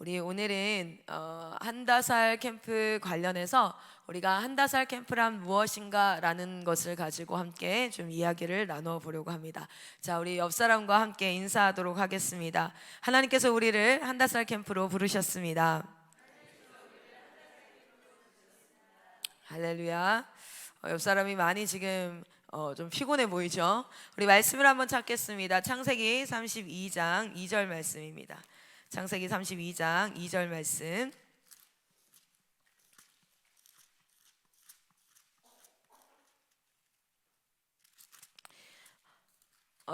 우리 오늘은 한다살 캠프 관련해서 우리가 한다살 캠프란 무엇인가 라는 것을 가지고 함께 좀 이야기를 나누어 보려고 합니다. 자, 우리 옆 사람과 함께 인사하도록 하겠습니다. 하나님께서 우리를 한다살 캠프로 부르셨습니다. 할렐루야. 옆 사람이 많이 지금 좀 피곤해 보이죠? 우리 말씀을 한번 찾겠습니다. 창세기 32장 2절 말씀입니다. 창세기 32장 2절 말씀.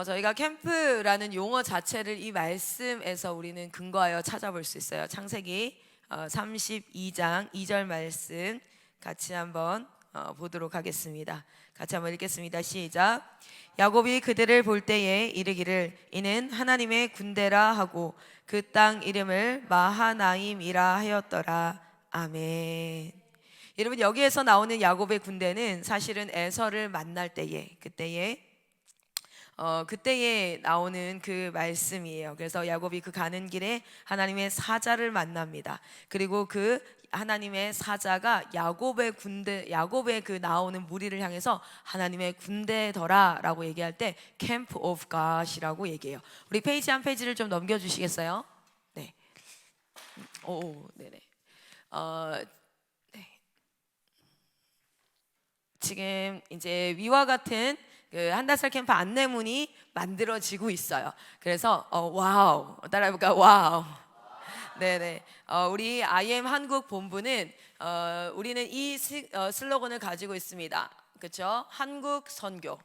저희가 캠프라는 용어 자체를 이 말씀에서 우리는 근거하여 찾아볼 수 있어요. 창세기 32장 2절 말씀 같이 한번 보도록 하겠습니다. 같이 한번 읽겠습니다. 시작. 야곱이 그들을 볼 때에 이르기를 이는 하나님의 군대라 하고 그 땅 이름을 마하나임이라 하였더라. 아멘. 여러분, 여기에서 나오는 야곱의 군대는 사실은 에서를 만날 때에 그때에 나오는 그 말씀이에요. 그래서 야곱이 그 가는 길에 하나님의 사자를 만납니다. 그리고 그 하나님의 사자가 야곱의 그 나오는 무리를 향해서 하나님의 군대더라라고 얘기할 때 Camp of God이라고 얘기해요. 우리 페이지 한 페이지를 좀 넘겨주시겠어요? 네. 네네. 네. 지금 이제 위와 같은 그 한다살 캠프 안내문이 만들어지고 있어요. 그래서 와우, 따라해볼까? 와우. 네네. 우리 IM 한국 본부는 우리는 이 슬로건을 가지고 있습니다. 그렇죠? 한국 선교.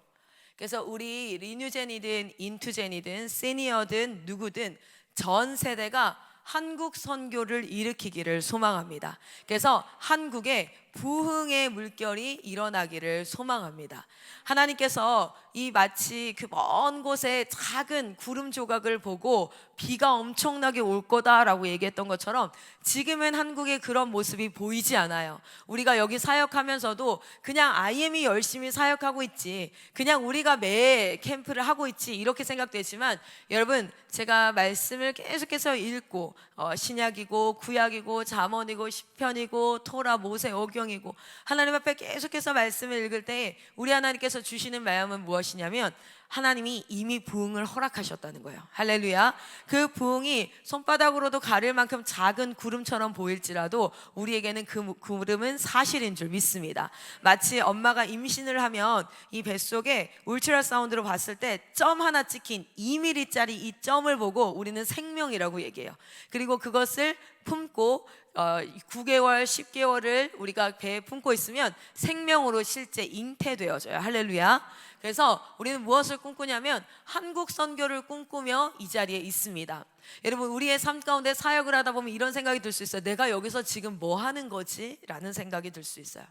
그래서 우리 리뉴젠이든 인투젠이든 시니어든 누구든 전 세대가 한국 선교를 일으키기를 소망합니다. 그래서 한국에 부흥의 물결이 일어나기를 소망합니다. 하나님께서 이 마치 그 먼 곳에 작은 구름 조각을 보고 비가 엄청나게 올 거다라고 얘기했던 것처럼 지금은 한국에 그런 모습이 보이지 않아요. 우리가 여기 사역하면서도 그냥 IM이 열심히 사역하고 있지, 그냥 우리가 매 캠프를 하고 있지 이렇게 생각되지만, 여러분, 제가 말씀을 계속해서 읽고 신약이고 구약이고 잠언이고 시편이고 토라 모세 오경이고 하나님 앞에 계속해서 말씀을 읽을 때 우리 하나님께서 주시는 마음은 무엇이냐면 하나님이 이미 부흥을 허락하셨다는 거예요. 할렐루야. 그 부흥이 손바닥으로도 가릴 만큼 작은 구름처럼 보일지라도 우리에게는 그 구름은 사실인 줄 믿습니다. 마치 엄마가 임신을 하면 이 뱃속에 울트라사운드로 봤을 때 점 하나 찍힌 2mm짜리 이 점을 보고 우리는 생명이라고 얘기해요. 그리고 그것을 품고 9개월, 10개월을 우리가 배에 품고 있으면 생명으로 실제 잉태되어져요. 할렐루야. 그래서 우리는 무엇을 꿈꾸냐면 한국 선교를 꿈꾸며 이 자리에 있습니다. 여러분, 우리의 삶 가운데 사역을 하다 보면 이런 생각이 들 수 있어요. 내가 여기서 지금 뭐 하는 거지? 라는 생각이 들 수 있어요.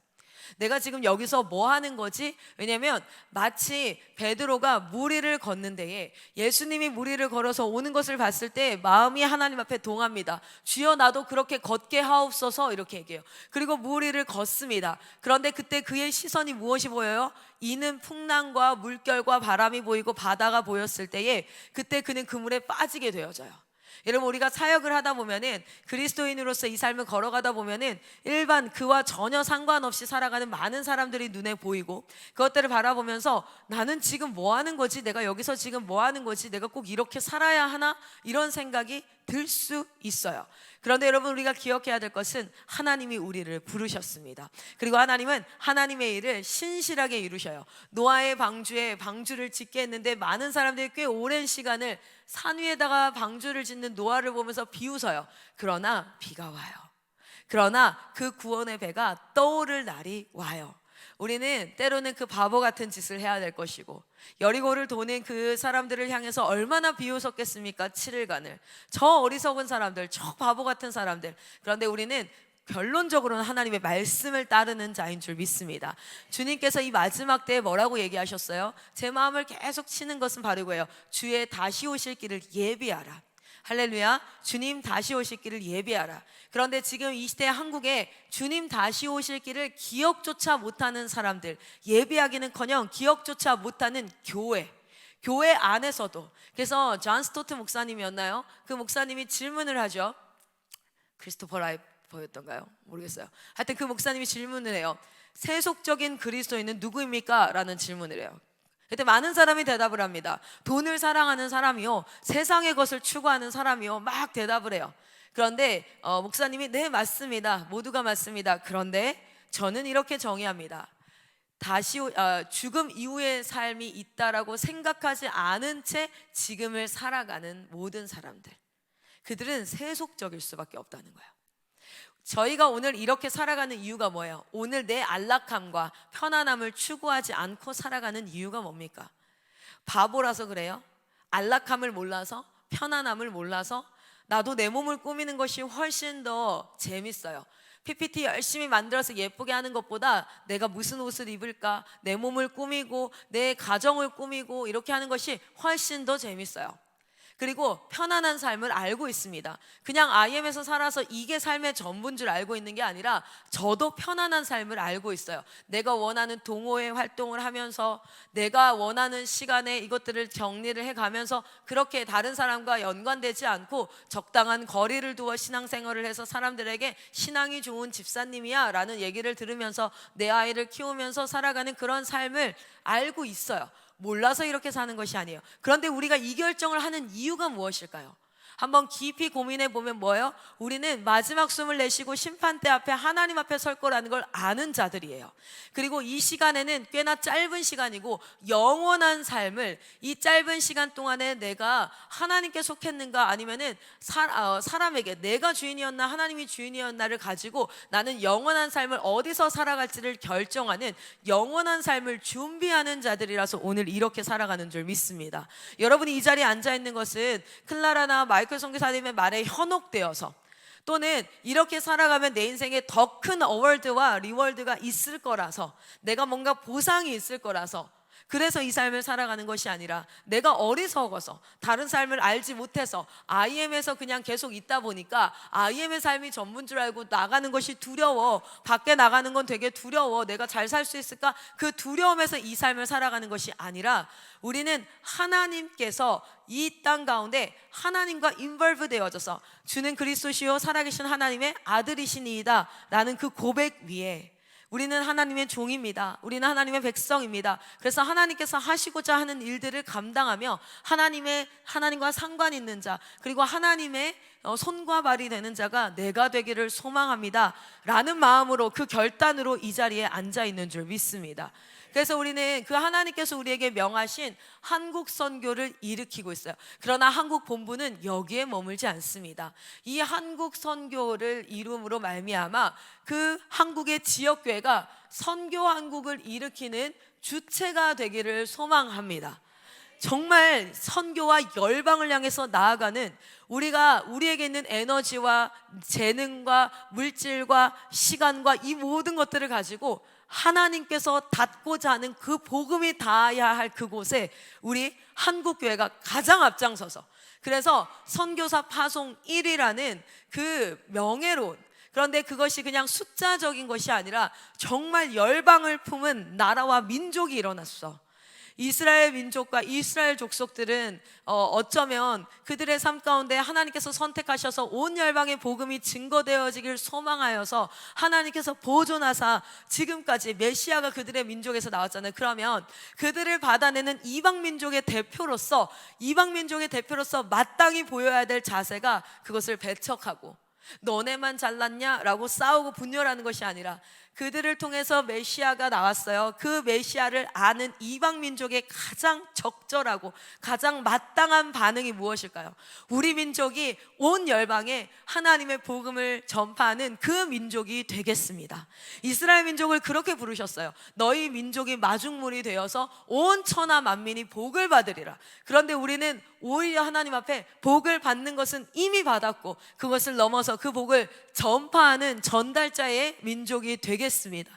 내가 지금 여기서 뭐 하는 거지? 왜냐면 마치 베드로가 무리를 걷는 데에 예수님이 무리를 걸어서 오는 것을 봤을 때 마음이 하나님 앞에 동합니다. 주여 나도 그렇게 걷게 하옵소서, 이렇게 얘기해요. 그리고 무리를 걷습니다. 그런데 그때 그의 시선이 무엇이 보여요? 이는 풍랑과 물결과 바람이 보이고 바다가 보였을 때에 그때 그는 그 물에 빠지게 되어져요. 여러분, 우리가 사역을 하다 보면은 그리스도인으로서 이 삶을 걸어가다 보면은 일반 그와 전혀 상관없이 살아가는 많은 사람들이 눈에 보이고 그것들을 바라보면서 나는 지금 뭐 하는 거지? 내가 여기서 지금 뭐 하는 거지? 내가 꼭 이렇게 살아야 하나? 이런 생각이 들 수 있어요. 그런데 여러분, 우리가 기억해야 될 것은 하나님이 우리를 부르셨습니다. 그리고 하나님은 하나님의 일을 신실하게 이루셔요. 노아의 방주에 방주를 짓게 했는데 많은 사람들이 꽤 오랜 시간을 산 위에다가 방주를 짓는 노아를 보면서 비웃어요. 그러나 비가 와요. 그러나 그 구원의 배가 떠오를 날이 와요. 우리는 때로는 그 바보 같은 짓을 해야 될 것이고, 여리고를 도는 그 사람들을 향해서 얼마나 비웃었겠습니까? 7일간을. 저 어리석은 사람들, 저 바보 같은 사람들. 그런데 우리는 결론적으로는 하나님의 말씀을 따르는 자인 줄 믿습니다. 주님께서 이 마지막 때에 뭐라고 얘기하셨어요? 제 마음을 계속 치는 것은 바로 이거예요. 주의 다시 오실 길을 예비하라. 할렐루야. 주님 다시 오실 길을 예비하라. 그런데 지금 이 시대 한국에 주님 다시 오실 길을 기억조차 못하는 사람들, 예비하기는커녕 기억조차 못하는 교회 안에서도. 그래서 존 스토트 목사님이었나요? 그 목사님이 질문을 하죠. 크리스토퍼 라이퍼였던가요? 모르겠어요. 하여튼 그 목사님이 질문을 해요. 세속적인 그리스도인은 누구입니까? 라는 질문을 해요. 그때 많은 사람이 대답을 합니다. 돈을 사랑하는 사람이요, 세상의 것을 추구하는 사람이요, 막 대답을 해요. 그런데 목사님이 네, 맞습니다. 모두가 맞습니다. 그런데 저는 이렇게 정의합니다. 다시 죽음 이후의 삶이 있다라고 생각하지 않은 채 지금을 살아가는 모든 사람들, 그들은 세속적일 수밖에 없다는 거예요. 저희가 오늘 이렇게 살아가는 이유가 뭐예요? 오늘 내 안락함과 편안함을 추구하지 않고 살아가는 이유가 뭡니까? 바보라서 그래요? 안락함을 몰라서? 편안함을 몰라서? 나도 내 몸을 꾸미는 것이 훨씬 더 재밌어요. PPT 열심히 만들어서 예쁘게 하는 것보다 내가 무슨 옷을 입을까, 내 몸을 꾸미고 내 가정을 꾸미고 이렇게 하는 것이 훨씬 더 재밌어요. 그리고 편안한 삶을 알고 있습니다. 그냥 IM에서 살아서 이게 삶의 전부인 줄 알고 있는 게 아니라 저도 편안한 삶을 알고 있어요. 내가 원하는 동호회 활동을 하면서 내가 원하는 시간에 이것들을 정리를 해가면서 그렇게 다른 사람과 연관되지 않고 적당한 거리를 두어 신앙생활을 해서 사람들에게 신앙이 좋은 집사님이야 라는 얘기를 들으면서 내 아이를 키우면서 살아가는 그런 삶을 알고 있어요. 몰라서 이렇게 사는 것이 아니에요. 그런데 우리가 이 결정을 하는 이유가 무엇일까요? 한번 깊이 고민해 보면 뭐예요? 우리는 마지막 숨을 내쉬고 심판대 앞에 하나님 앞에 설 거라는 걸 아는 자들이에요. 그리고 이 시간에는 꽤나 짧은 시간이고 영원한 삶을 이 짧은 시간 동안에 내가 하나님께 속했는가 아니면은 사람에게 내가 주인이었나 하나님이 주인이었나를 가지고 나는 영원한 삶을 어디서 살아갈지를 결정하는 영원한 삶을 준비하는 자들이라서 오늘 이렇게 살아가는 줄 믿습니다. 여러분이 이 자리에 앉아 있는 것은 클라라나 마이클 선교사님의 말에 현혹되어서 또는 이렇게 살아가면 내 인생에 더 큰 어워드와 리워드가 있을 거라서 내가 뭔가 보상이 있을 거라서 그래서 이 삶을 살아가는 것이 아니라 내가 어리석어서 다른 삶을 알지 못해서 IM에서 그냥 계속 있다 보니까 IM의 삶이 전부인 줄 알고 나가는 것이 두려워, 밖에 나가는 건 되게 두려워, 내가 잘 살 수 있을까? 그 두려움에서 이 삶을 살아가는 것이 아니라 우리는 하나님께서 이 땅 가운데 하나님과 인벌브 되어져서 주는 그리스도시요 살아계신 하나님의 아들이시니이다 라는 그 고백 위에 우리는 하나님의 종입니다. 우리는 하나님의 백성입니다. 그래서 하나님께서 하시고자 하는 일들을 감당하며 하나님과 상관 있는 자, 그리고 하나님의 손과 발이 되는 자가 내가 되기를 소망합니다 라는 마음으로 그 결단으로 이 자리에 앉아 있는 줄 믿습니다. 그래서 우리는 그 하나님께서 우리에게 명하신 한국 선교를 일으키고 있어요. 그러나 한국 본부는 여기에 머물지 않습니다. 이 한국 선교를 이름으로 말미암아 그 한국의 지역교회가 선교 한국을 일으키는 주체가 되기를 소망합니다. 정말 선교와 열방을 향해서 나아가는 우리에게 있는 에너지와 재능과 물질과 시간과 이 모든 것들을 가지고 하나님께서 닫고자 하는 그 복음이 닿아야 할 그곳에 우리 한국교회가 가장 앞장서서, 그래서 선교사 파송 1위라는 그 명예로운, 그런데 그것이 그냥 숫자적인 것이 아니라 정말 열방을 품은 나라와 민족이 일어났어. 이스라엘 민족과 이스라엘 족속들은 어쩌면 그들의 삶 가운데 하나님께서 선택하셔서 온 열방의 복음이 증거되어지길 소망하여서 하나님께서 보존하사 지금까지 메시아가 그들의 민족에서 나왔잖아요. 그러면 그들을 받아내는 이방 민족의 대표로서 마땅히 보여야 될 자세가 그것을 배척하고 너네만 잘났냐라고 싸우고 분열하는 것이 아니라 그들을 통해서 메시아가 나왔어요. 그 메시아를 아는 이방 민족의 가장 적절하고 가장 마땅한 반응이 무엇일까요? 우리 민족이 온 열방에 하나님의 복음을 전파하는 그 민족이 되겠습니다. 이스라엘 민족을 그렇게 부르셨어요. 너희 민족이 마중물이 되어서 온 천하 만민이 복을 받으리라. 그런데 우리는 오히려 하나님 앞에 복을 받는 것은 이미 받았고 그것을 넘어서 그 복을 전파하는 전달자의 민족이 되겠습니다.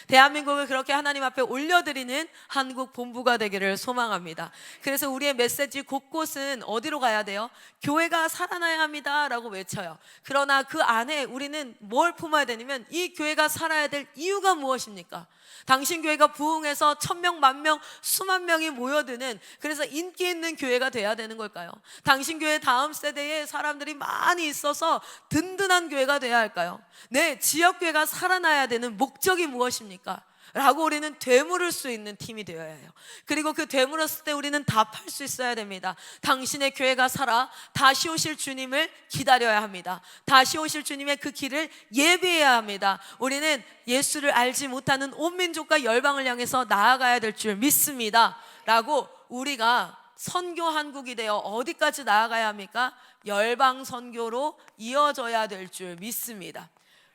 대한민국을 그렇게 하나님 앞에 올려드리는 한국 본부가 되기를 소망합니다. 그래서 우리의 메시지 곳곳은 어디로 가야 돼요? 교회가 살아나야 합니다 라고 외쳐요. 그러나 그 안에 우리는 뭘 품어야 되냐면, 이 교회가 살아야 될 이유가 무엇입니까? 당신 교회가 부흥해서 1000명, 10,000명, 수만 명이 모여드는, 그래서 인기 있는 교회가 돼야 되는 걸까요? 당신 교회 다음 세대에 사람들이 많이 있어서 든든한 교회가 돼야 할까요? 네, 지역교회가 살아나야 되는 목적이 무엇입니까? 라고 우리는 되물을 수 있는 팀이 되어야 해요. 그리고 그 되물었을 때 우리는 답할 수 있어야 됩니다. 당신의 교회가 살아 다시 오실 주님을 기다려야 합니다. 다시 오실 주님의 그 길을 예비해야 합니다. 우리는 예수를 알지 못하는 온 민족과 열방을 향해서 나아가야 될 줄 믿습니다 라고, 우리가 선교 한국이 되어 어디까지 나아가야 합니까? 열방 선교로 이어져야 될 줄 믿습니다.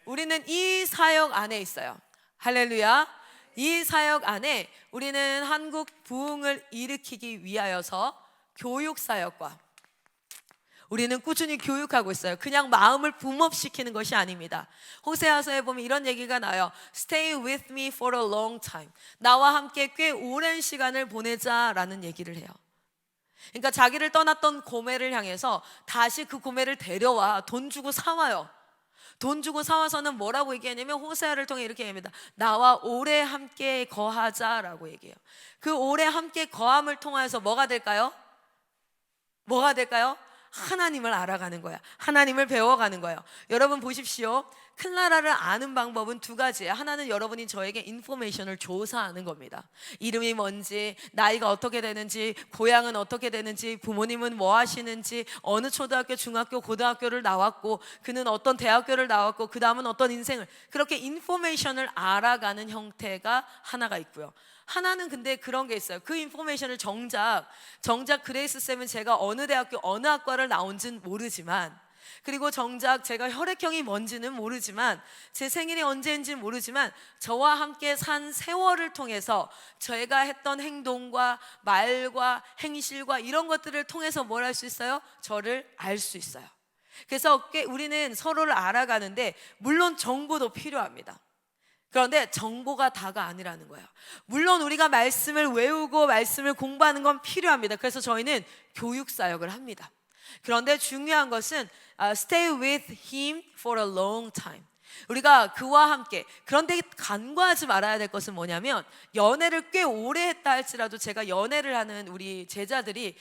우리는 이 사역 안에 있어요. 할렐루야. 이 사역 안에 우리는 한국 부흥을 일으키기 위하여서 교육 사역과, 우리는 꾸준히 교육하고 있어요. 그냥 마음을 붐업시키는 것이 아닙니다. 호세아서에 보면 이런 얘기가 나와요. Stay with me for a long time. 나와 함께 꽤 오랜 시간을 보내자라는 얘기를 해요. 그러니까 자기를 떠났던 고매를 향해서 다시 그 고매를 데려와 돈 주고 사와요. 돈 주고 사와서는 뭐라고 얘기하냐면, 호세아를 통해 이렇게 얘기합니다. 나와 오래 함께 거하자라고 얘기해요. 그 오래 함께 거함을 통해서 뭐가 될까요? 뭐가 될까요? 하나님을 알아가는 거야. 하나님을 배워가는 거예요. 여러분 보십시오. 클라라를 아는 방법은 두 가지예요. 하나는 여러분이 저에게 인포메이션을 조사하는 겁니다. 이름이 뭔지, 나이가 어떻게 되는지, 고향은 어떻게 되는지, 부모님은 뭐 하시는지, 어느 초등학교, 중학교, 고등학교를 나왔고, 그는 어떤 대학교를 나왔고, 그 다음은 어떤 인생을, 그렇게 인포메이션을 알아가는 형태가 하나가 있고요. 하나는 근데 그런 게 있어요. 그 인포메이션을 정작 그레이스 쌤은 제가 어느 대학교 어느 학과를 나온지는 모르지만, 그리고 정작 제가 혈액형이 뭔지는 모르지만, 제 생일이 언제인지는 모르지만, 저와 함께 산 세월을 통해서 제가 했던 행동과 말과 행실과 이런 것들을 통해서 뭘 할 수 있어요? 저를 알 수 있어요. 그래서 우리는 서로를 알아가는데 물론 정보도 필요합니다. 그런데 정보가 다가 아니라는 거예요. 물론 우리가 말씀을 외우고 말씀을 공부하는 건 필요합니다. 그래서 저희는 교육 사역을 합니다. 그런데 중요한 것은 stay with him for a long time. 우리가 그와 함께, 그런데 간과하지 말아야 될 것은 뭐냐면, 연애를 꽤 오래 했다 할지라도 제가 연애를 하는 우리 제자들이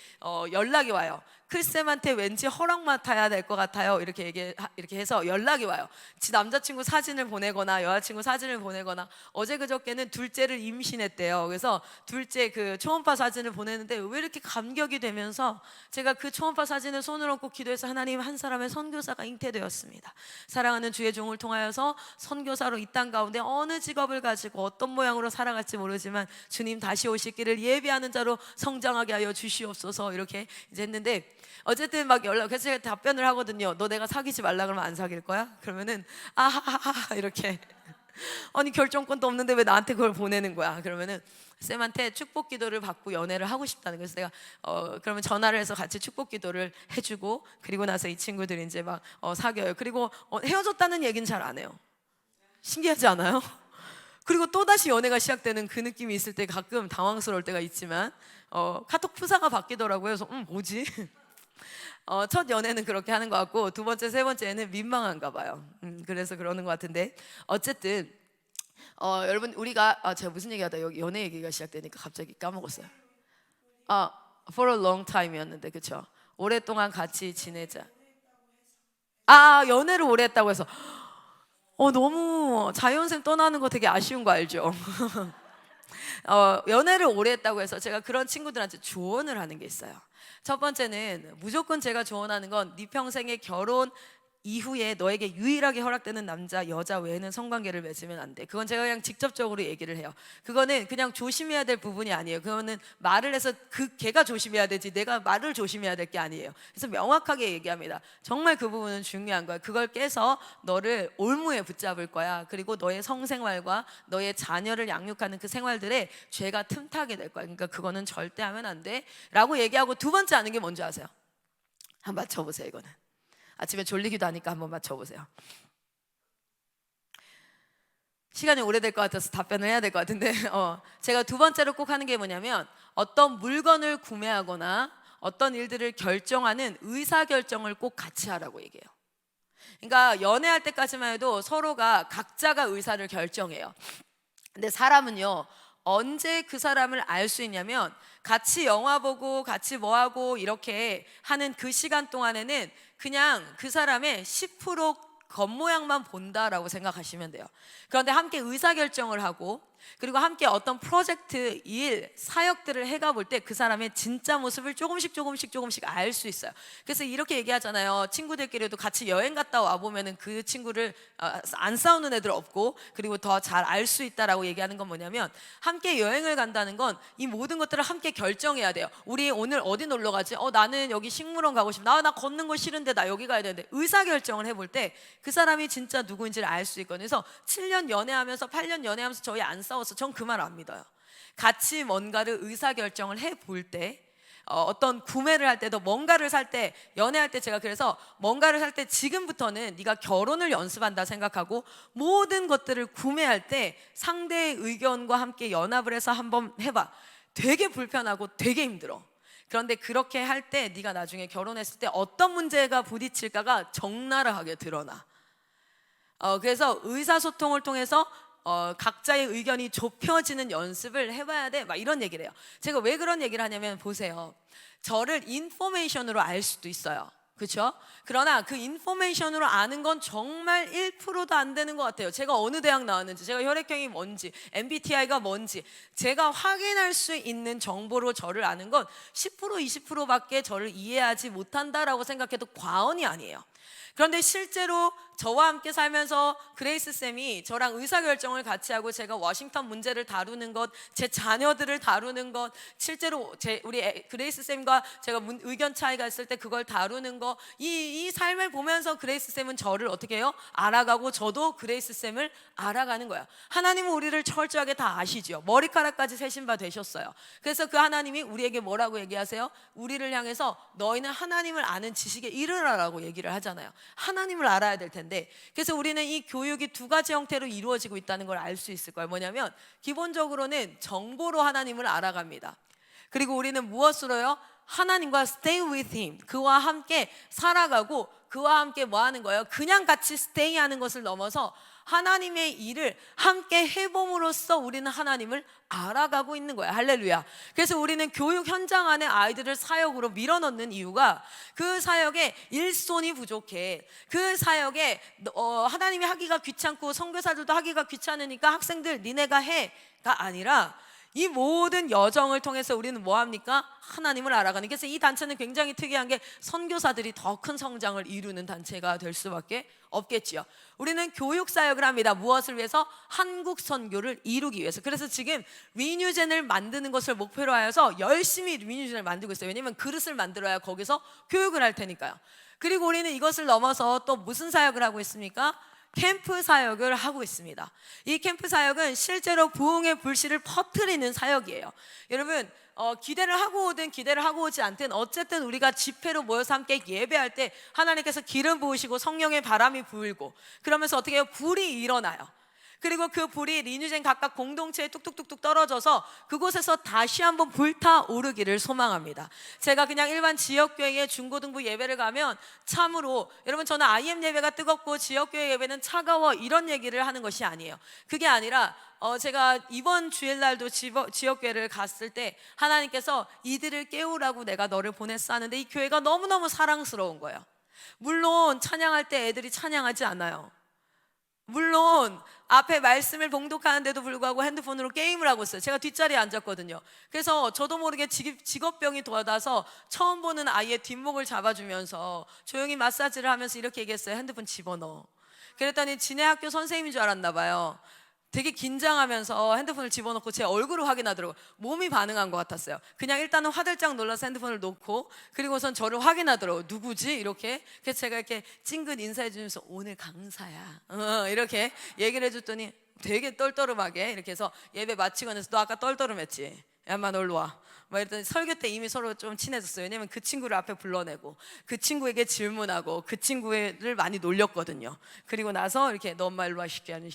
연락이 와요. 크리스쌤한테 왠지 허락 맡아야 될 것 같아요. 이렇게 해서 연락이 와요. 지 남자친구 사진을 보내거나 여자친구 사진을 보내거나, 어제 그저께는 둘째를 임신했대요. 그래서 둘째 그 초음파 사진을 보내는데 왜 이렇게 감격이 되면서 제가 그 초음파 사진을 손을 얹고 기도해서, 하나님, 한 사람의 선교사가 잉태되었습니다. 사랑하는 주의 종을 통하여서 선교사로 이 땅 가운데 어느 직업을 가지고 어떤 모양으로 살아갈지 모르지만 주님 다시 오실 길을 예비하는 자로 성장하게 하여 주시옵소서. 이렇게 이제 했는데, 어쨌든 막 그래서 제가 답변을 하거든요. 너 내가 사귀지 말라 그러면 안 사귈 거야? 그러면은 아하하하 이렇게 아니 결정권도 없는데 왜 나한테 그걸 보내는 거야? 그러면은 쌤한테 축복 기도를 받고 연애를 하고 싶다는 거예요. 그래서 내가 그러면 전화를 해서 같이 축복 기도를 해주고, 그리고 나서 이 친구들이 이제 막 사귀어요. 그리고 헤어졌다는 얘기는 잘 안 해요. 신기하지 않아요? 그리고 또다시 연애가 시작되는 그 느낌이 있을 때 가끔 당황스러울 때가 있지만, 카톡 프사가 바뀌더라고요. 그래서 뭐지? 첫 연애는 그렇게 하는 것 같고, 두 번째, 세 번째는 민망한가 봐요. 그래서 그러는 것 같은데, 어쨌든 여러분, 우리가 제가 무슨 얘기하다 여기 연애 얘기가 시작되니까 갑자기 까먹었어요. For a long time이었는데, 그렇죠? 오랫동안 같이 지내자. 연애를 오래 했다고 해서 너무 자연쌤 떠나는 거 되게 아쉬운 거 알죠? 연애를 오래 했다고 해서 제가 그런 친구들한테 조언을 하는 게 있어요. 첫 번째는 무조건 제가 조언하는 건, 네 평생의 결혼 이후에 너에게 유일하게 허락되는 남자, 여자 외에는 성관계를 맺으면 안 돼. 그건 제가 그냥 직접적으로 얘기를 해요. 그거는 그냥 조심해야 될 부분이 아니에요. 그거는 말을 해서 걔가 조심해야 되지 내가 말을 조심해야 될 게 아니에요. 그래서 명확하게 얘기합니다. 정말 그 부분은 중요한 거야. 그걸 깨서 너를 올무에 붙잡을 거야. 그리고 너의 성생활과 너의 자녀를 양육하는 그 생활들에 죄가 틈타게 될 거야. 그러니까 그거는 절대 하면 안 돼 라고 얘기하고, 두 번째 하는 게 뭔지 아세요? 한번 맞춰보세요. 이거는 아침에 졸리기도 하니까 한번 맞춰보세요. 시간이 오래될 것 같아서 답변을 해야 될 것 같은데 제가 두 번째로 꼭 하는 게 뭐냐면 어떤 물건을 구매하거나 어떤 일들을 결정하는 의사결정을 꼭 같이 하라고 얘기해요. 그러니까 연애할 때까지만 해도 서로가 각자가 의사를 결정해요. 근데 사람은요, 언제 그 사람을 알 수 있냐면 같이 영화 보고 같이 뭐 하고 이렇게 하는 그 시간 동안에는 그냥 그 사람의 10% 겉모양만 본다라고 생각하시면 돼요. 그런데 함께 의사결정을 하고 그리고 함께 어떤 프로젝트, 일, 사역들을 해가 볼 때 그 사람의 진짜 모습을 조금씩 알 수 있어요. 그래서 이렇게 얘기하잖아요. 친구들끼리도 같이 여행 갔다 와 보면은 그 친구를 안 싸우는 애들 없고 그리고 더 잘 알 수 있다라고 얘기하는 건 뭐냐면 함께 여행을 간다는 건 이 모든 것들을 함께 결정해야 돼요. 우리 오늘 어디 놀러 가지? 나는 여기 식물원 가고 싶다. 나 걷는 거 싫은데 나 여기 가야 되는데 의사결정을 해볼 때 그 사람이 진짜 누구인지를 알 수 있거든요. 그래서 7년 연애하면서 8년 연애하면서 저희 안 싸웠어. 전 그 말 안 믿어요. 같이 뭔가를 의사결정을 해볼 때 어떤 구매를 할 때도 뭔가를 살 때 연애할 때 제가 그래서 뭔가를 살 때 지금부터는 네가 결혼을 연습한다 생각하고 모든 것들을 구매할 때 상대의 의견과 함께 연합을 해서 한번 해봐. 되게 불편하고 되게 힘들어. 그런데 그렇게 할 때 네가 나중에 결혼했을 때 어떤 문제가 부딪힐까가 적나라하게 드러나. 그래서 의사소통을 통해서 각자의 의견이 좁혀지는 연습을 해봐야 돼. 막 이런 얘기를 해요. 제가 왜 그런 얘기를 하냐면 보세요. 저를 인포메이션으로 알 수도 있어요. 그렇죠? 그러나 그 인포메이션으로 아는 건 정말 1%도 안 되는 것 같아요. 제가 어느 대학 나왔는지, 제가 혈액형이 뭔지, MBTI가 뭔지 제가 확인할 수 있는 정보로 저를 아는 건 10% 20%밖에 저를 이해하지 못한다라고 생각해도 과언이 아니에요. 그런데 실제로 저와 함께 살면서 그레이스 쌤이 저랑 의사결정을 같이 하고 제가 워싱턴 문제를 다루는 것, 제 자녀들을 다루는 것, 실제로 우리 그레이스 쌤과 제가 의견 차이가 있을 때 그걸 다루는 것, 이 삶을 보면서 그레이스 쌤은 저를 어떻게 해요? 알아가고 저도 그레이스 쌤을 알아가는 거예요. 하나님은 우리를 철저하게 다 아시죠. 머리카락까지 세신 바 되셨어요. 그래서 그 하나님이 우리에게 뭐라고 얘기하세요? 우리를 향해서 너희는 하나님을 아는 지식에 이르라라고 얘기를 하잖아요. 하나님을 알아야 될 텐데 그래서 우리는 이 교육이 두 가지 형태로 이루어지고 있다는 걸 알 수 있을 거예요. 뭐냐면 기본적으로는 정보로 하나님을 알아갑니다. 그리고 우리는 무엇으로요? 하나님과 stay with him, 그와 함께 살아가고 그와 함께 뭐 하는 거예요? 그냥 같이 stay 하는 것을 넘어서 하나님의 일을 함께 해봄으로써 우리는 하나님을 알아가고 있는 거야. 할렐루야. 그래서 우리는 교육 현장 안에 아이들을 사역으로 밀어넣는 이유가 그 사역에 일손이 부족해. 그 사역에 하나님이 하기가 귀찮고 선교사들도 하기가 귀찮으니까 학생들 니네가 해가 아니라 이 모든 여정을 통해서 우리는 뭐합니까? 하나님을 알아가는. 그래서 이 단체는 굉장히 특이한 게 선교사들이 더 큰 성장을 이루는 단체가 될 수밖에 없겠지요. 우리는 교육 사역을 합니다. 무엇을 위해서? 한국 선교를 이루기 위해서. 그래서 지금 리뉴젠을 만드는 것을 목표로 하여서 열심히 리뉴젠을 만들고 있어요. 왜냐면 그릇을 만들어야 거기서 교육을 할 테니까요. 그리고 우리는 이것을 넘어서 또 무슨 사역을 하고 있습니까? 캠프 사역을 하고 있습니다. 이 캠프 사역은 실제로 부흥의 불씨를 퍼뜨리는 사역이에요. 여러분 기대를 하고 오든 기대를 하고 오지 않든 어쨌든 우리가 집회로 모여서 함께 예배할 때 하나님께서 기름 부으시고 성령의 바람이 불고 그러면서 어떻게 해요? 불이 일어나요. 그리고 그 불이 리뉴젠 각각 공동체에 뚝뚝뚝뚝 떨어져서 그곳에서 다시 한번 불타오르기를 소망합니다. 제가 그냥 일반 지역교회의 중고등부 예배를 가면 참으로 여러분 저는 IM 예배가 뜨겁고 지역교회 예배는 차가워 이런 얘기를 하는 것이 아니에요. 그게 아니라 제가 이번 주일날도 지역교회를 갔을 때 하나님께서 이들을 깨우라고 내가 너를 보냈어 하는데 이 교회가 너무너무 사랑스러운 거예요. 물론 찬양할 때 애들이 찬양하지 않아요. 물론 앞에 말씀을 봉독하는데도 불구하고 핸드폰으로 게임을 하고 있어요. 제가 뒷자리에 앉았거든요. 그래서 저도 모르게 직업병이 돋아서 처음 보는 아이의 뒷목을 잡아주면서 조용히 마사지를 하면서 이렇게 얘기했어요. 핸드폰 집어넣어. 그랬더니 지네 학교 선생님인 줄 알았나 봐요. 되게 긴장하면서 핸드폰을 집어넣고 제 얼굴을 확인하더라고요. 몸이 반응한 것 같았어요. 그냥 일단은 화들짝 놀라서 핸드폰을 놓고 그리고선 저를 확인하더라고요. 누구지? 이렇게. 그래서 제가 이렇게 찡긋 인사해 주면서 오늘 강사야 이렇게 얘기를 해줬더니 되게 떨떠름하게 이렇게 해서 예배 마치고 나서 너 아까 떨떠름했지? 야, 인마 놀러 와. 막 이랬더니 설교 때 이미 서로 좀 친해졌어요. 왜냐면 그 친구를 앞에 불러내고 그 친구에게 질문하고 그 친구를 많이 놀렸거든요. 그리고 나서 이렇게 너 엄마 일로 와 시키 하니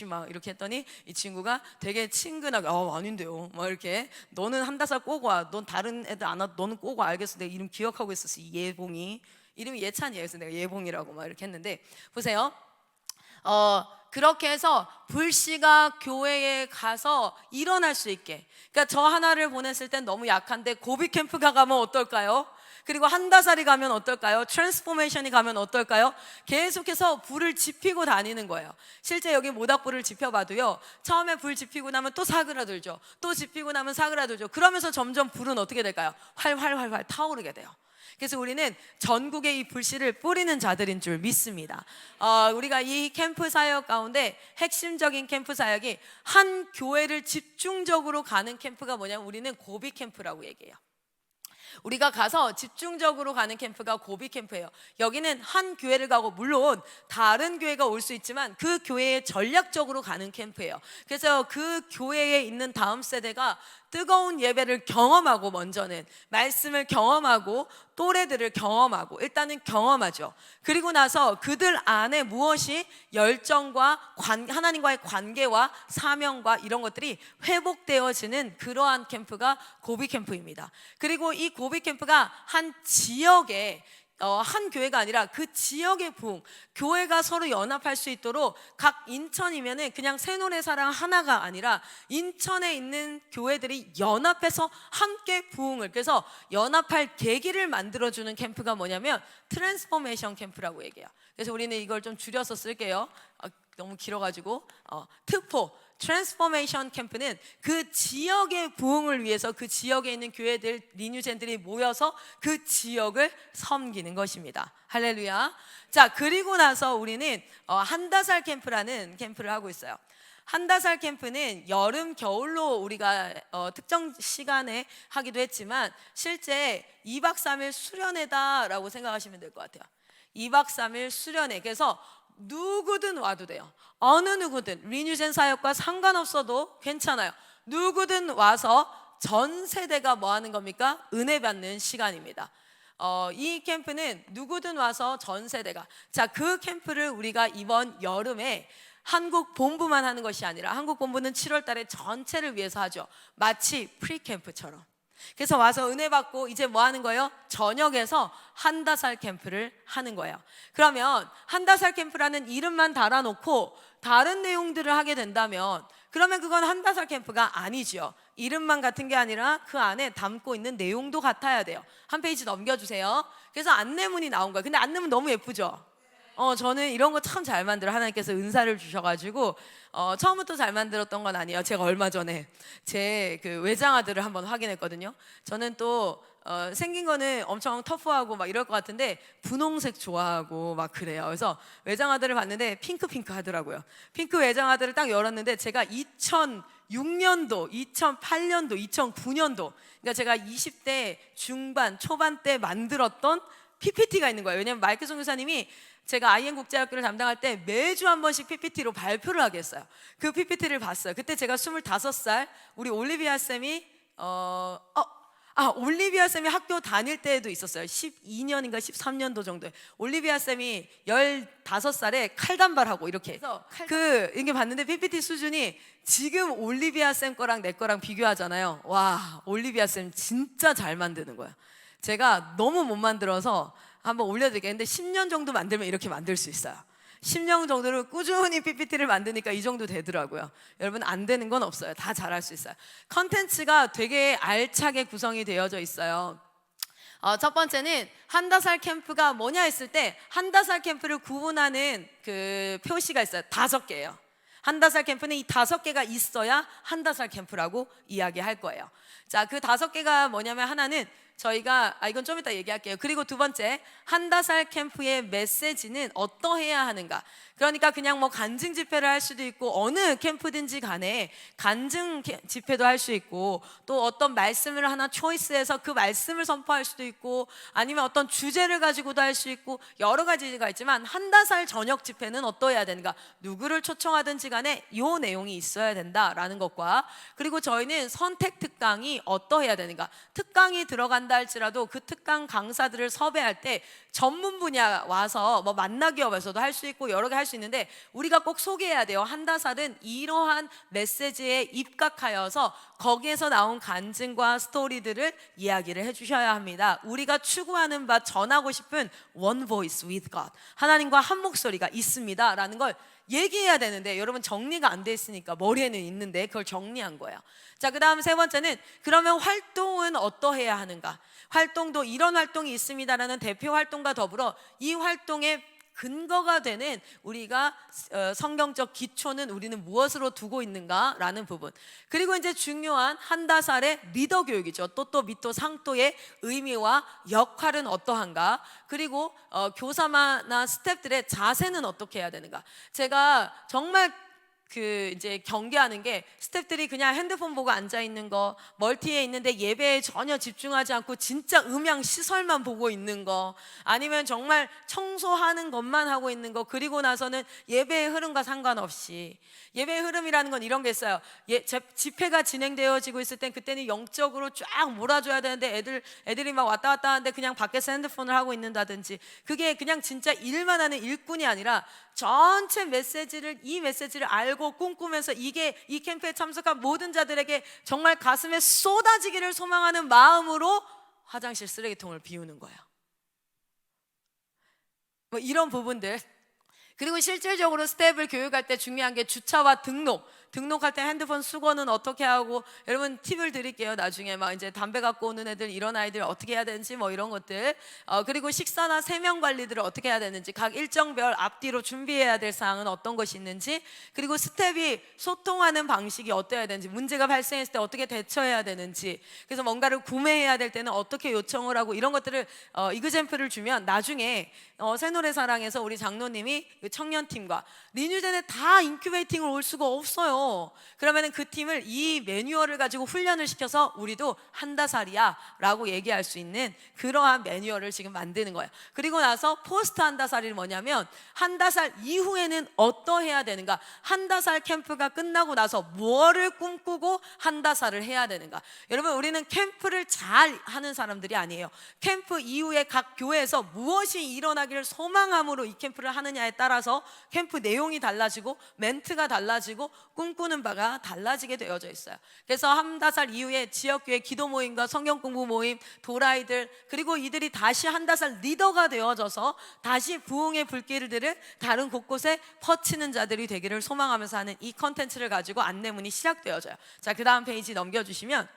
막 이렇게 했더니 이 친구가 되게 친근하게 아닌데요. 막 이렇게 너는 한다살 꼬고 와. 넌 다른 애들 안 와. 너는 꼬고 알겠어. 내가 이름 기억하고 있었어. 이 예봉이. 이름이 예찬이에요. 그래서 내가 예봉이라고 막 이렇게 했는데 보세요. 그렇게 해서 불씨가 교회에 가서 일어날 수 있게. 그러니까 저 하나를 보냈을 땐 너무 약한데 고비 캠프가 가면 어떨까요? 그리고 한다살이 가면 어떨까요? 트랜스포메이션이 가면 어떨까요? 계속해서 불을 지피고 다니는 거예요. 실제 여기 모닥불을 지펴봐도요, 처음에 불 지피고 나면 또 사그라들죠. 또 지피고 나면 사그라들죠. 그러면서 점점 불은 어떻게 될까요? 활활 타오르게 돼요. 그래서 우리는 전국에 이 불씨를 뿌리는 자들인 줄 믿습니다. 우리가 이 캠프 사역 가운데 핵심적인 캠프 사역이 한 교회를 집중적으로 가는 캠프가 뭐냐면 우리는 고비 캠프라고 얘기해요. 우리가 가서 집중적으로 가는 캠프가 고비 캠프예요. 여기는 한 교회를 가고 물론 다른 교회가 올 수 있지만 그 교회에 전략적으로 가는 캠프예요. 그래서 그 교회에 있는 다음 세대가 뜨거운 예배를 경험하고 먼저는 말씀을 경험하고 또래들을 경험하고 일단은 경험하죠. 그리고 나서 그들 안에 무엇이 열정과 하나님과의 관계와 사명과 이런 것들이 회복되어지는 그러한 캠프가 고비 캠프입니다. 그리고 이 고비 캠프가 한 지역에 한 교회가 아니라 그 지역의 부흥, 교회가 서로 연합할 수 있도록 각 인천이면은 그냥 새노래사랑 하나가 아니라 인천에 있는 교회들이 연합해서 함께 부흥을, 그래서 연합할 계기를 만들어주는 캠프가 뭐냐면 트랜스포메이션 캠프라고 얘기해요. 그래서 우리는 이걸 좀 줄여서 쓸게요. 너무 길어가지고 특포 트랜스포메이션 캠프는 그 지역의 부흥을 위해서 그 지역에 있는 교회들, 리뉴젠들이 모여서 그 지역을 섬기는 것입니다. 할렐루야. 자, 그리고 나서 우리는 한다살 캠프라는 캠프를 하고 있어요. 한다살 캠프는 여름, 겨울로 우리가 특정 시간에 하기도 했지만 실제 2박 3일 수련회다라고 생각하시면 될 것 같아요. 2박 3일 수련회. 그래서 누구든 와도 돼요. 어느 누구든 리뉴젠 사역과 상관없어도 괜찮아요. 누구든 와서 전 세대가 뭐 하는 겁니까? 은혜 받는 시간입니다. 이 캠프는 누구든 와서 전 세대가, 자, 그 캠프를 우리가 이번 여름에 한국 본부만 하는 것이 아니라 한국 본부는 7월 달에 전체를 위해서 하죠. 마치 프리캠프처럼. 그래서 와서 은혜 받고 이제 뭐 하는 거예요? 저녁에서 한다살 캠프를 하는 거예요. 그러면 한다살 캠프라는 이름만 달아놓고 다른 내용들을 하게 된다면 그러면 그건 한다살 캠프가 아니죠. 이름만 같은 게 아니라 그 안에 담고 있는 내용도 같아야 돼요. 한 페이지 넘겨주세요. 그래서 안내문이 나온 거예요. 근데 안내문 너무 예쁘죠? 저는 이런 거 참 잘 만들어. 하나님께서 은사를 주셔가지고 처음부터 잘 만들었던 건 아니에요. 제가 얼마 전에 제 그 외장하드를 한번 확인했거든요. 저는 또 생긴 거는 엄청 터프하고 막 이럴 것 같은데 분홍색 좋아하고 막 그래요. 그래서 외장하드를 봤는데 핑크 하더라고요. 핑크 외장하드를 딱 열었는데 제가 2006년도, 2008년도, 2009년도, 그러니까 제가 20대 중반, 초반 때 만들었던 PPT가 있는 거예요. 왜냐면 마이크 선교사님이 제가 IN 국제학교를 담당할 때 매주 한 번씩 PPT로 발표를 하게 했어요. 그 PPT를 봤어요. 그때 제가 25살, 우리 올리비아 쌤이 올리비아 쌤이 학교 다닐 때에도 있었어요. 12년인가 13년도 정도에 올리비아 쌤이 15살에 칼단발하고 이렇게 해서 이게 봤는데 PPT 수준이 지금 올리비아 쌤 거랑 내 거랑 비교하잖아요. 와, 올리비아 쌤 진짜 잘 만드는 거야. 제가 너무 못 만들어서 한번 올려드릴게요. 근데 10년 정도 만들면 이렇게 만들 수 있어요. 10년 정도를 꾸준히 PPT를 만드니까 이 정도 되더라고요. 여러분, 안 되는 건 없어요. 다 잘할 수 있어요. 컨텐츠가 되게 알차게 구성이 되어져 있어요. 첫 번째는 한다살 캠프가 뭐냐 했을 때 한다살 캠프를 구분하는 그 표시가 있어요. 5개예요. 한다살 캠프는 이 5개가 있어야 한다살 캠프라고 이야기할 거예요. 자, 그 5개가 뭐냐면 하나는 저희가 이건 좀 이따 얘기할게요. 그리고 두 번째, 한다살 캠프의 메시지는 어떠해야 하는가? 그러니까 그냥 뭐 간증 집회를 할 수도 있고 어느 캠프든지 간에 간증 집회도 할 수 있고, 또 어떤 말씀을 하나 초이스해서 그 말씀을 선포할 수도 있고, 아니면 어떤 주제를 가지고도 할 수 있고, 여러 가지가 있지만 한다살 저녁 집회는 어떠해야 되는가? 누구를 초청하든지 간에 이 내용이 있어야 된다라는 것과, 그리고 저희는 선택 특강이 어떠해야 되는가? 특강이 들어간다 할지라도 그 특강 강사들을 섭외할 때 전문 분야 와서 뭐 만나기업에서도 할 수 있고 여러 개 할 수 있는데, 우리가 꼭 소개해야 돼요. 한다살은 이러한 메시지에 입각하여서 거기에서 나온 간증과 스토리들을 이야기를 해주셔야 합니다. 우리가 추구하는 바, 전하고 싶은 one voice with God, 하나님과 한 목소리가 있습니다 라는 걸 얘기해야 되는데, 여러분 정리가 안 돼 있으니까 머리에는 있는데 그걸 정리한 거예요. 자, 그 다음 세 번째는, 그러면 활동은 어떠해야 하는가? 활동도 이런 활동이 있습니다라는 대표 활동과 더불어 이 활동의 근거가 되는 우리가 성경적 기초는 우리는 무엇으로 두고 있는가라는 부분, 그리고 이제 중요한 한다살의 리더 교육이죠. 또또 미또 상또의 의미와 역할은 어떠한가, 그리고 교사나 스태프들의 자세는 어떻게 해야 되는가. 제가 정말 이제 경계하는 게, 스태프들이 그냥 핸드폰 보고 앉아 있는 거, 멀티에 있는데 예배에 전혀 집중하지 않고 진짜 음향 시설만 보고 있는 거, 아니면 정말 청소하는 것만 하고 있는 거, 그리고 나서는 예배의 흐름과 상관없이, 예배의 흐름이라는 건 이런 게 있어요. 집회가 진행되어지고 있을 땐 그때는 영적으로 쫙 몰아줘야 되는데 애들이 막 왔다 갔다 하는데 그냥 밖에서 핸드폰을 하고 있는다든지, 그게 그냥 진짜 일만 하는 일꾼이 아니라 전체 이 메시지를 알고 꿈꾸면서 이게 이 캠프에 참석한 모든 자들에게 정말 가슴에 쏟아지기를 소망하는 마음으로 화장실 쓰레기통을 비우는 거예요. 뭐 이런 부분들. 그리고 실질적으로 스텝을 교육할 때 중요한 게 주차와 등록할 때 핸드폰 수거는 어떻게 하고, 여러분 팁을 드릴게요. 나중에 막 이제 담배 갖고 오는 애들, 이런 아이들 어떻게 해야 되는지 뭐 이런 것들, 그리고 식사나 세명 관리들을 어떻게 해야 되는지, 각 일정별 앞뒤로 준비해야 될 사항은 어떤 것이 있는지, 그리고 스텝이 소통하는 방식이 어떠해야 되는지, 문제가 발생했을 때 어떻게 대처해야 되는지, 그래서 뭔가를 구매해야 될 때는 어떻게 요청을 하고, 이런 것들을 이그젬플을 주면 나중에 새노래사랑에서 우리 장로님이 청년팀과 리뉴젠에 다 인큐베이팅을 올 수가 없어요. 그러면은 그 팀을 이 매뉴얼을 가지고 훈련을 시켜서 우리도 한다살이야 라고 얘기할 수 있는 그러한 매뉴얼을 지금 만드는 거예요. 그리고 나서 포스트 한다살이 뭐냐면, 한다살 이후에는 어떠해야 되는가, 한다살 캠프가 끝나고 나서 뭐를 꿈꾸고 한다살을 해야 되는가. 여러분, 우리는 캠프를 잘 하는 사람들이 아니에요. 캠프 이후에 각 교회에서 무엇이 일어나기를 소망함으로 이 캠프를 하느냐에 따라서 캠프 내용이 달라지고 멘트가 달라지고 꿈꾸는 바가 달라지게 되어져 있어요. 그래서 한다살 이후에 지역교회 기도 모임과 성경 공부 모임, 도라이들, 그리고 이들이 다시 한다살 리더가 되어져서 다시 부흥의 불길들을 다른 곳곳에 퍼치는 자들이 되기를 소망하면서 하는 이 컨텐츠를 가지고 안내문이 시작되어져요. 자, 그 다음 페이지 넘겨주시면,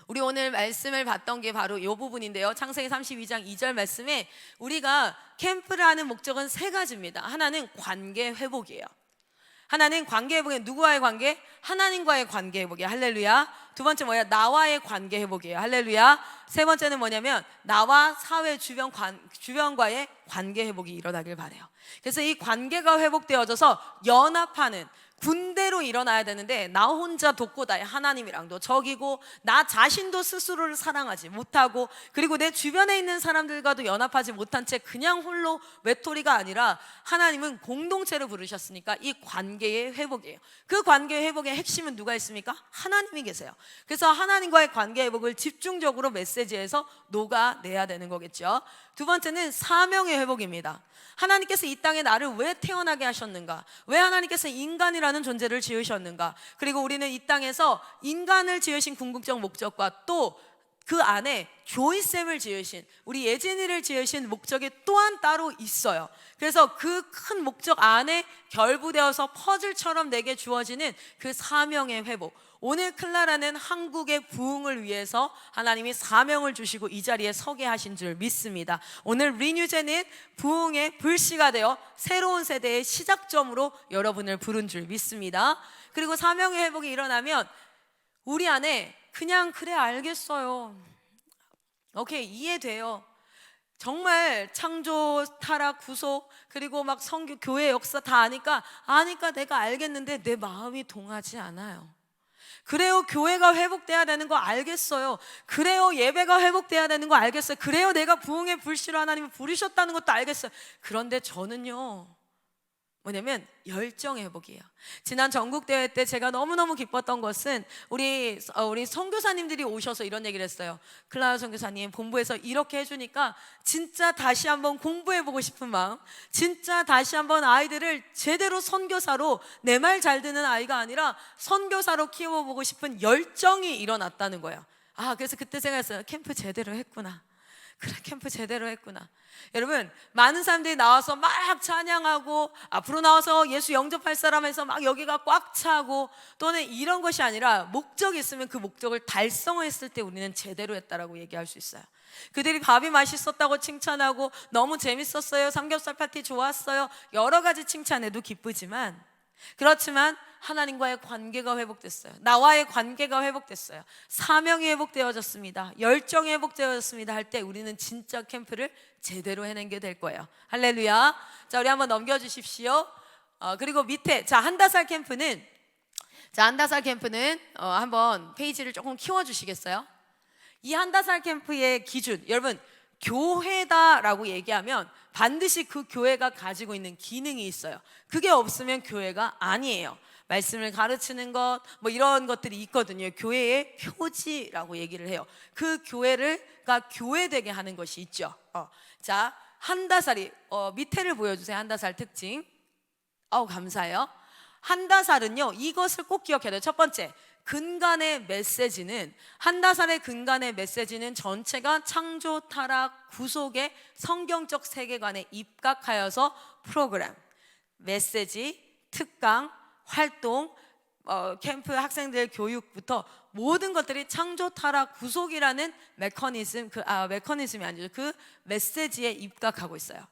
우리 오늘 말씀을 봤던 게 바로 이 부분인데요. 창세기 32장 2절 말씀에 우리가 캠프를 하는 목적은 세 가지입니다. 하나는 관계 회복이에요. 하나는 관계 회복이에요. 누구와의 관계? 하나님과의 관계 회복이에요. 할렐루야. 두 번째 뭐야? 나와의 관계 회복이에요. 할렐루야. 세 번째는 뭐냐면 나와 사회 주변과의 관계 회복이 일어나길 바래요. 그래서 이 관계가 회복되어져서 연합하는, 군대로 일어나야 되는데 나 혼자 독고다해 하나님이랑도 적이고, 나 자신도 스스로를 사랑하지 못하고, 그리고 내 주변에 있는 사람들과도 연합하지 못한 채 그냥 홀로 외톨이가 아니라, 하나님은 공동체를 부르셨으니까 이 관계의 회복이에요. 그 관계의 회복의 핵심은 누가 있습니까? 하나님이 계세요. 그래서 하나님과의 관계 회복을 집중적으로 메시지에서 녹아내야 되는 거겠죠. 두 번째는 사명의 회복입니다. 하나님께서 이 땅에 나를 왜 태어나게 하셨는가? 왜 하나님께서 인간이라는 존재를 지으셨는가? 그리고 우리는 이 땅에서 인간을 지으신 궁극적 목적과 또 그 안에 조이쌤을 지으신, 우리 예진이를 지으신 목적이 또한 따로 있어요. 그래서 그 큰 목적 안에 결부되어서 퍼즐처럼 내게 주어지는 그 사명의 회복, 오늘 클라라는 한국의 부흥을 위해서 하나님이 사명을 주시고 이 자리에 서게 하신 줄 믿습니다. 오늘 리뉴제는 부흥의 불씨가 되어 새로운 세대의 시작점으로 여러분을 부른 줄 믿습니다. 그리고 사명의 회복이 일어나면 우리 안에 그냥 그래 알겠어요, 오케이, 이해돼요. 정말 창조, 타락, 구속, 그리고 막 성교, 교회 역사 다 아니까 내가 알겠는데 내 마음이 동하지 않아요. 그래요, 교회가 회복돼야 되는 거 알겠어요. 그래요, 예배가 회복돼야 되는 거 알겠어요. 그래요, 내가 부흥의 불씨로 하나님을 부르셨다는 것도 알겠어요. 그런데 저는요, 뭐냐면 열정 회복이에요. 지난 전국대회 때 제가 너무너무 기뻤던 것은 우리 선교사님들이 오셔서 이런 얘기를 했어요. 클라라 선교사님, 본부에서 이렇게 해주니까 진짜 다시 한번 공부해보고 싶은 마음, 진짜 다시 한번 아이들을 제대로 선교사로, 내 말 잘 듣는 아이가 아니라 선교사로 키워보고 싶은 열정이 일어났다는 거예요. 그래서 그때 생각했어요. 캠프 제대로 했구나. 그래, 캠프 제대로 했구나. 여러분, 많은 사람들이 나와서 막 찬양하고 앞으로 나와서 예수 영접할 사람 해서 막 여기가 꽉 차고, 또는 이런 것이 아니라 목적이 있으면 그 목적을 달성했을 때 우리는 제대로 했다라고 얘기할 수 있어요. 그들이 밥이 맛있었다고 칭찬하고 너무 재밌었어요, 삼겹살 파티 좋았어요, 여러 가지 칭찬해도 기쁘지만, 그렇지만 하나님과의 관계가 회복됐어요. 나와의 관계가 회복됐어요. 사명이 회복되어졌습니다. 열정이 회복되어졌습니다 할 때 우리는 진짜 캠프를 제대로 해낸 게 될 거예요. 할렐루야. 자, 우리 한번 넘겨주십시오. 그리고 밑에, 한다살 캠프는 한번 페이지를 조금 키워주시겠어요? 이 한다살 캠프의 기준, 여러분, 교회다라고 얘기하면 반드시 그 교회가 가지고 있는 기능이 있어요. 그게 없으면 교회가 아니에요. 말씀을 가르치는 것, 뭐 이런 것들이 있거든요. 교회의 표지라고 얘기를 해요. 그 교회가 교회되게 하는 것이 있죠. 한다살이, 밑에를 보여주세요. 한다살 특징. 감사해요. 한다살은요, 이것을 꼭 기억해야 돼요. 첫 번째, 근간의 메시지는, 한다살의 근간의 메시지는 전체가 창조, 타락, 구속의 성경적 세계관에 입각하여서 프로그램, 메시지, 특강, 활동, 캠프 학생들 교육부터 모든 것들이 창조, 타락, 구속이라는 메커니즘이 아니죠. 그 메시지에 입각하고 있어요.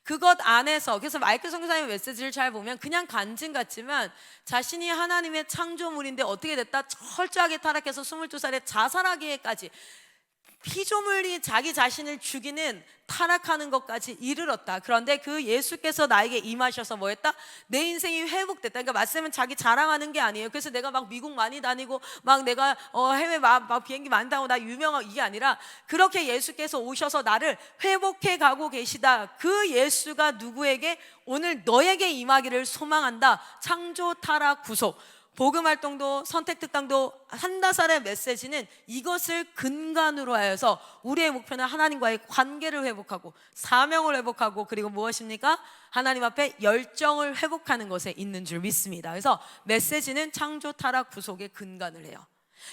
그것 안에서, 그래서 마이클 선교사님의 메시지를 잘 보면 그냥 간증 같지만, 자신이 하나님의 창조물인데 어떻게 됐다, 철저하게 타락해서 22살에 자살하기에까지, 피조물이 자기 자신을 죽이는, 타락하는 것까지 이르렀다. 그런데 그 예수께서 나에게 임하셔서 뭐 했다? 내 인생이 회복됐다. 그러니까 말씀은 자기 자랑하는 게 아니에요. 그래서 내가 막 미국 많이 다니고 막 내가 해외 막 비행기 많이 타고 나 유명한, 이게 아니라, 그렇게 예수께서 오셔서 나를 회복해 가고 계시다. 그 예수가 누구에게, 오늘 너에게 임하기를 소망한다. 창조, 타락, 구속, 복음 활동도, 선택 특강도, 한다살의 메시지는 이것을 근간으로 하여서 우리의 목표는 하나님과의 관계를 회복하고, 사명을 회복하고, 그리고 무엇입니까? 하나님 앞에 열정을 회복하는 것에 있는 줄 믿습니다. 그래서 메시지는 창조, 타락, 구속의 근간을 해요.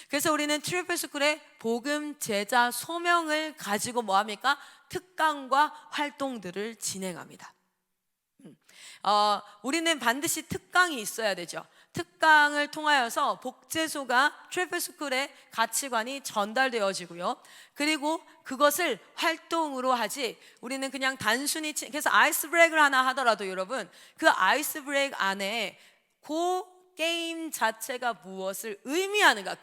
그래서 우리는 트리플 스쿨의 복음, 제자, 소명을 가지고 뭐합니까? 특강과 활동들을 진행합니다. 우리는 반드시 특강이 있어야 되죠. 특강을 통하여서 복제소가 트리플 스쿨의 가치관이 전달되어지고요. 그리고 그것을 활동으로 하지, 우리는 그냥 단순히, 그래서 아이스 브레이크를 하나 하더라도 여러분, 그 아이스 브레이크 안에 그 게임 자체가 무엇을 의미하는가,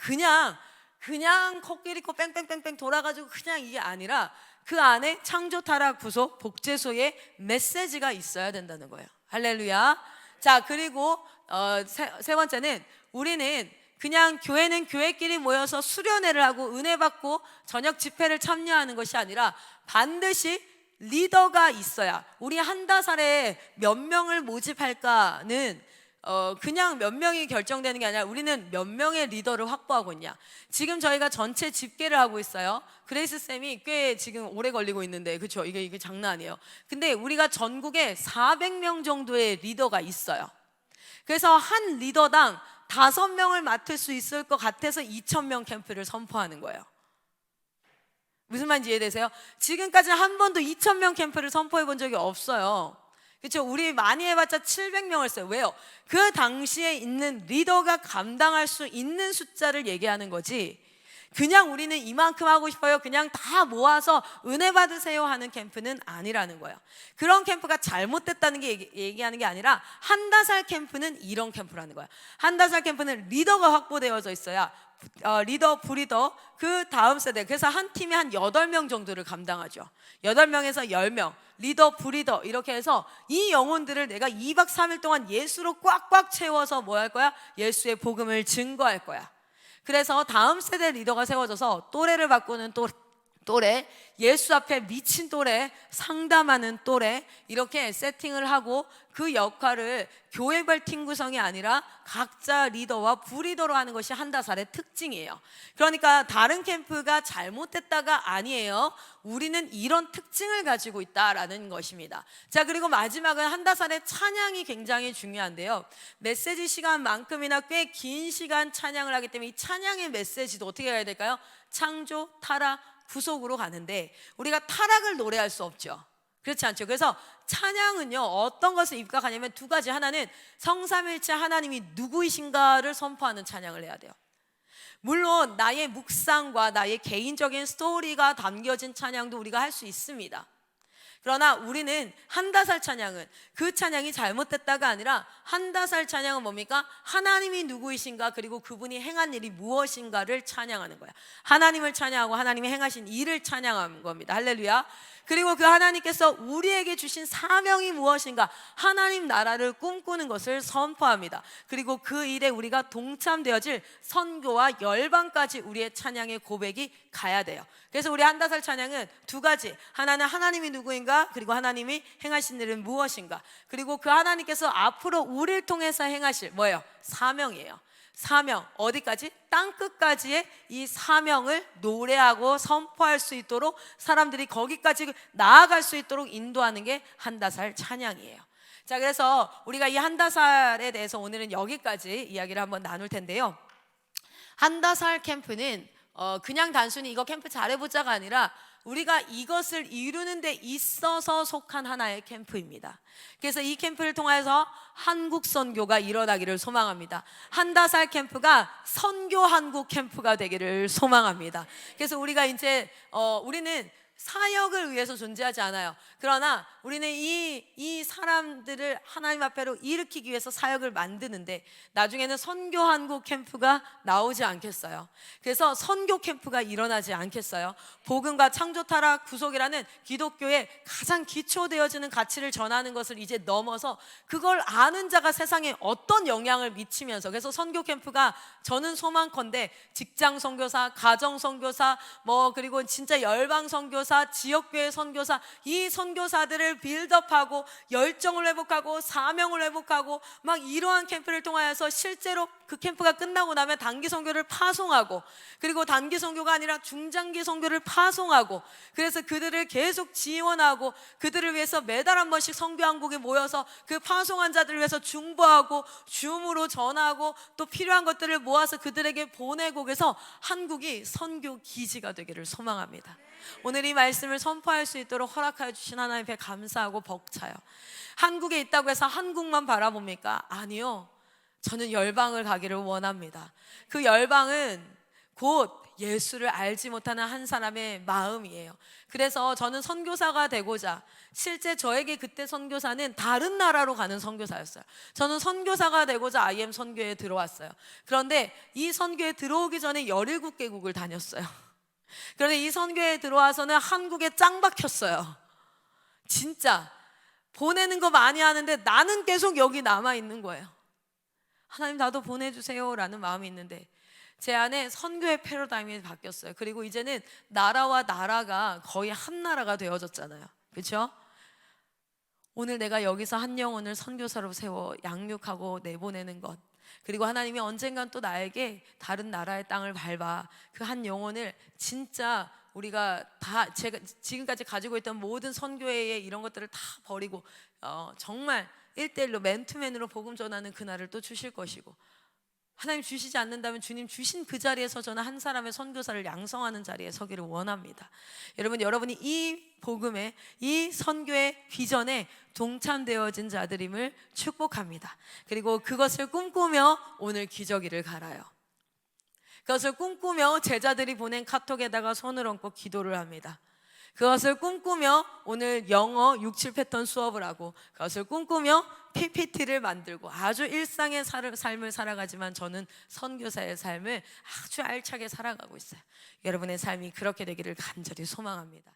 그냥 코끼리 코 뺑뺑뺑뺑 돌아가지고 그냥 이게 아니라, 그 안에 창조, 타락, 구속, 복제소의 메시지가 있어야 된다는 거예요. 할렐루야. 자, 그리고 세 번째는, 우리는 그냥 교회는 교회끼리 모여서 수련회를 하고 은혜 받고 저녁 집회를 참여하는 것이 아니라 반드시 리더가 있어야, 우리 한다살에 몇 명을 모집할까는 그냥 몇 명이 결정되는 게 아니라 우리는 몇 명의 리더를 확보하고 있냐. 지금 저희가 전체 집계를 하고 있어요. 그레이스 쌤이 꽤 지금 오래 걸리고 있는데, 그렇죠? 이게 장난 아니에요. 근데 우리가 전국에 400명 정도의 리더가 있어요. 그래서 한 리더당 5명을 맡을 수 있을 것 같아서 2,000명 캠프를 선포하는 거예요. 무슨 말인지 이해되세요? 지금까지 한 번도 2,000명 캠프를 선포해 본 적이 없어요. 그렇죠? 우리 많이 해봤자 700명을 써요. 왜요? 그 당시에 있는 리더가 감당할 수 있는 숫자를 얘기하는 거지, 그냥 우리는 이만큼 하고 싶어요, 그냥 다 모아서 은혜 받으세요 하는 캠프는 아니라는 거예요. 그런 캠프가 잘못됐다는 게 얘기하는 게 아니라 한다살 캠프는 이런 캠프라는 거예요. 한다살 캠프는 리더가 확보되어져 있어야 리더, 부리더, 그 다음 세대. 그래서 한 팀이 한 8명 정도를 감당하죠. 8명에서 10명, 리더, 부리더 이렇게 해서 이 영혼들을 내가 2박 3일 동안 예수로 꽉꽉 채워서 뭐 할 거야? 예수의 복음을 증거할 거야. 그래서 다음 세대 리더가 세워져서 또래를 바꾸는 또래, 예수 앞에 미친 또래, 상담하는 또래, 이렇게 세팅을 하고 그 역할을 교회별 팀 구성이 아니라 각자 리더와 부리더로 하는 것이 한다살의 특징이에요. 그러니까 다른 캠프가 잘못됐다가 아니에요. 우리는 이런 특징을 가지고 있다라는 것입니다. 자, 그리고 마지막은 한다살의 찬양이 굉장히 중요한데요. 메시지 시간만큼이나 꽤 긴 시간 찬양을 하기 때문에 이 찬양의 메시지도 어떻게 가야 될까요? 창조, 타락, 구속으로 가는데 우리가 타락을 노래할 수 없죠. 그렇지 않죠? 그래서 찬양은요, 어떤 것을 입각하냐면 두 가지. 하나는 성삼일체 하나님이 누구이신가를 선포하는 찬양을 해야 돼요. 물론 나의 묵상과 나의 개인적인 스토리가 담겨진 찬양도 우리가 할 수 있습니다. 그러나 우리는 한다살 찬양은 그 찬양이 잘못됐다가 아니라 한다살 찬양은 뭡니까? 하나님이 누구이신가, 그리고 그분이 행한 일이 무엇인가를 찬양하는 거야. 하나님을 찬양하고 하나님이 행하신 일을 찬양하는 겁니다. 할렐루야. 그리고 그 하나님께서 우리에게 주신 사명이 무엇인가, 하나님 나라를 꿈꾸는 것을 선포합니다. 그리고 그 일에 우리가 동참되어질 선교와 열방까지 우리의 찬양의 고백이 가야 돼요. 그래서 우리 한다살 찬양은 두 가지. 하나는 하나님이 누구인가, 그리고 하나님이 행하신 일은 무엇인가, 그리고 그 하나님께서 앞으로 우리를 통해서 행하실 뭐예요? 사명이에요. 사명, 어디까지? 땅끝까지의 이 사명을 노래하고 선포할 수 있도록 사람들이 거기까지 나아갈 수 있도록 인도하는 게 한다살 찬양이에요. 자, 그래서 우리가 이 한다살에 대해서 오늘은 여기까지 이야기를 한번 나눌 텐데요. 한다살 캠프는 그냥 단순히 이거 캠프 잘해보자가 아니라 우리가 이것을 이루는 데 있어서 속한 하나의 캠프입니다. 그래서 이 캠프를 통해서 한국 선교가 일어나기를 소망합니다. 한다살 캠프가 선교 한국 캠프가 되기를 소망합니다. 그래서 우리가 이제 우리는 사역을 위해서 존재하지 않아요. 그러나 우리는 이 사람들을 하나님 앞에로 일으키기 위해서 사역을 만드는데 나중에는 선교 한국 캠프가 나오지 않겠어요? 그래서 선교 캠프가 일어나지 않겠어요? 복음과 창조, 타락, 구속이라는 기독교의 가장 기초되어지는 가치를 전하는 것을 이제 넘어서 그걸 아는 자가 세상에 어떤 영향을 미치면서, 그래서 선교 캠프가 저는 소망컨대 직장 선교사, 가정 선교사, 그리고 진짜 열방 선교사, 지역교회 선교사, 이 선교사들을 빌드업하고 열정을 회복하고 사명을 회복하고 막 이러한 캠프를 통하여서 실제로 그 캠프가 끝나고 나면 단기 선교를 파송하고, 그리고 단기 선교가 아니라 중장기 선교를 파송하고, 그래서 그들을 계속 지원하고 그들을 위해서 매달 한 번씩 선교 한국에 모여서 그 파송한 자들을 위해서 중보하고 줌으로 전하고 또 필요한 것들을 모아서 그들에게 보내고, 그래서 한국이 선교 기지가 되기를 소망합니다. 오늘 이 말씀을 선포할 수 있도록 허락하여 주신 하나님 앞에 감사하고 벅차요. 한국에 있다고 해서 한국만 바라봅니까? 아니요. 저는 열방을 가기를 원합니다. 그 열방은 곧 예수를 알지 못하는 한 사람의 마음이에요. 그래서 저는 선교사가 되고자, 실제 저에게 그때 선교사는 다른 나라로 가는 선교사였어요. 저는 선교사가 되고자 IM 선교에 들어왔어요. 그런데 이 선교에 들어오기 전에 17개국을 다녔어요. 그런데 이 선교에 들어와서는 한국에 짱 박혔어요. 진짜 보내는 거 많이 하는데 나는 계속 여기 남아있는 거예요. 하나님 나도 보내주세요 라는 마음이 있는데 제 안에 선교의 패러다임이 바뀌었어요. 그리고 이제는 나라와 나라가 거의 한 나라가 되어졌잖아요. 그렇죠? 오늘 내가 여기서 한 영혼을 선교사로 세워 양육하고 내보내는 것, 그리고 하나님이 언젠간 또 나에게 다른 나라의 땅을 밟아 그 한 영혼을 진짜 우리가 다 제가 지금까지 가지고 있던 모든 선교회의 이런 것들을 다 버리고 정말 1대1로 맨투맨으로 복음 전하는 그날을 또 주실 것이고, 하나님 주시지 않는다면 주님 주신 그 자리에서 저는 한 사람의 선교사를 양성하는 자리에 서기를 원합니다. 여러분이 이 복음에, 이 선교의 비전에 동참되어진 자들임을 축복합니다. 그리고 그것을 꿈꾸며 오늘 기저귀를 갈아요. 그것을 꿈꾸며 제자들이 보낸 카톡에다가 손을 얹고 기도를 합니다. 그것을 꿈꾸며 오늘 영어 6, 7 패턴 수업을 하고, 그것을 꿈꾸며 PPT를 만들고 아주 일상의 삶을 살아가지만 저는 선교사의 삶을 아주 알차게 살아가고 있어요. 여러분의 삶이 그렇게 되기를 간절히 소망합니다.